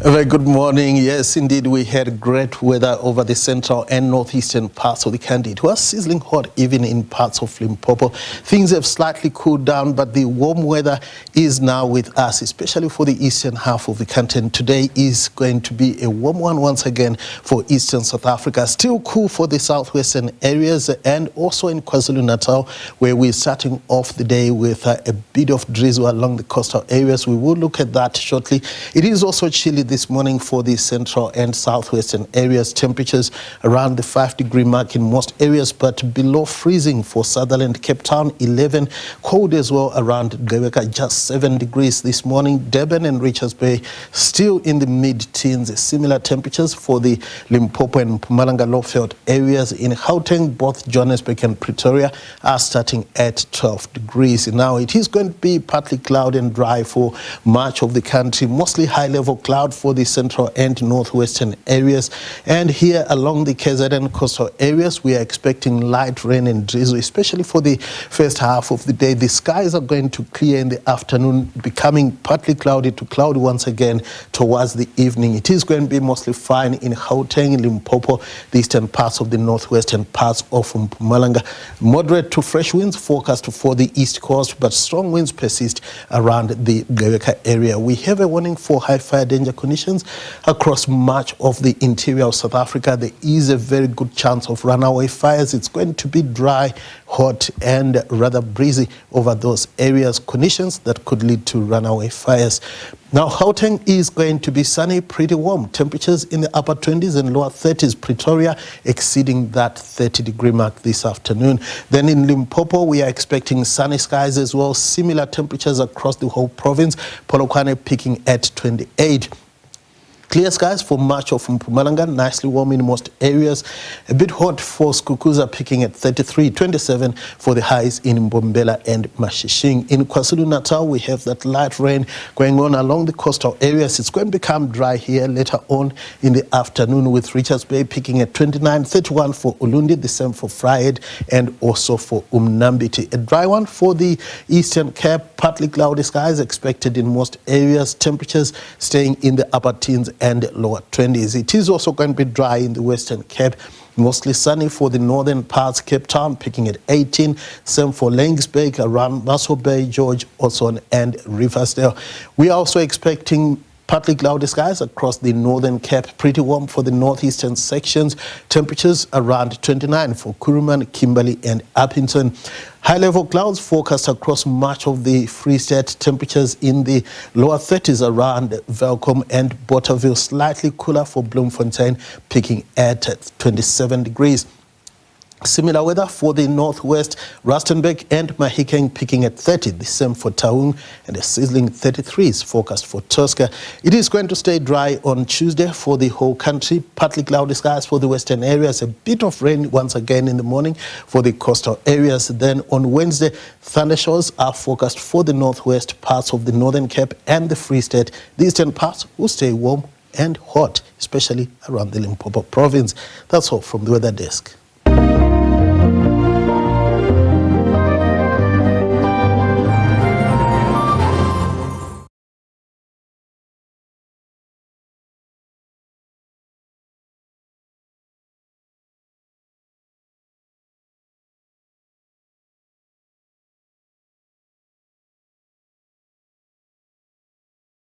A very good morning. Yes, indeed, we had great weather over the central and northeastern parts of the country. It was sizzling hot even in parts of Limpopo. Things have slightly cooled down, but the warm weather is now with us, especially for the eastern half of the country. And today is going to be a warm one once again for eastern South Africa. Still cool for the southwestern areas and also in KwaZulu-Natal, where we're starting off the day with a bit of drizzle along the coastal areas. We will look at that shortly. It is also chilly this morning for the central and southwestern areas. Temperatures around the 5-degree mark in most areas, but below freezing for Sutherland, Cape Town 11. Cold as well around Gqeberha, just 7 degrees this morning. Durban and Richards Bay still in the mid-teens. Similar temperatures for the Limpopo and Mpumalanga Lowveld areas. In Gauteng, both Johannesburg and Pretoria are starting at 12 degrees. Now it is going to be partly cloudy and dry for much of the country, mostly high-level cloud for the central and northwestern areas. And here along the KZN coastal areas, we are expecting light rain and drizzle, especially for the first half of the day. The skies are going to clear in the afternoon, becoming partly cloudy to cloudy once again towards the evening. It is going to be mostly fine in Gauteng, Limpopo, the eastern parts of the northwestern parts of Mpumalanga. Moderate to fresh winds forecast for the east coast, but strong winds persist around the Gqeberha area. We have a warning for high fire danger conditions across much of the interior of South Africa. There is a very good chance of runaway fires. It's going to be dry, hot and rather breezy over those areas, conditions that could lead to runaway fires. Now, Gauteng is going to be sunny, pretty warm. Temperatures in the upper 20s and lower 30s. Pretoria exceeding that 30-degree mark this afternoon. Then in Limpopo, we are expecting sunny skies as well. Similar temperatures across the whole province. Polokwane peaking at 28. Clear skies for much of Mpumalanga, nicely warm in most areas. A bit hot for Skukuza, peaking at 33, 27 for the highs in Mbombela and Mashishing. In KwaZulu-Natal, we have that light rain going on along the coastal areas. It's going to become dry here later on in the afternoon, with Richards Bay peaking at 29, 31 for Ulundi, the same for Vryheid and also for Umnambiti. A dry one for the Eastern Cape, partly cloudy skies expected in most areas. Temperatures staying in the upper teens and lower 20s. It is also going to be dry in the Western Cape. Mostly sunny for the northern parts. Cape Town peaking at 18. Same for Langsbeek, around Muscle Bay, George, Osborne and Riversdale. We are also expecting partly cloudy skies across the northern Cape. Pretty warm for the northeastern sections. Temperatures around 29 for Kuruman, Kimberley and Appington. High-level clouds forecast across much of the Free State. Temperatures in the lower 30s around Welkom and Botterville. Slightly cooler for Bloemfontein, peaking at 27 degrees. Similar weather for the northwest, Rustenburg and Mahikeng peaking at 30. The same for Taung, and a sizzling 33 is forecast for Tosca. It is going to stay dry on Tuesday for the whole country. Partly cloudy skies for the western areas. A bit of rain once again in the morning for the coastal areas. Then on Wednesday, thundershowers are forecast for the northwest parts of the northern Cape and the Free State. The eastern parts will stay warm and hot, especially around the Limpopo province. That's all from the weather desk.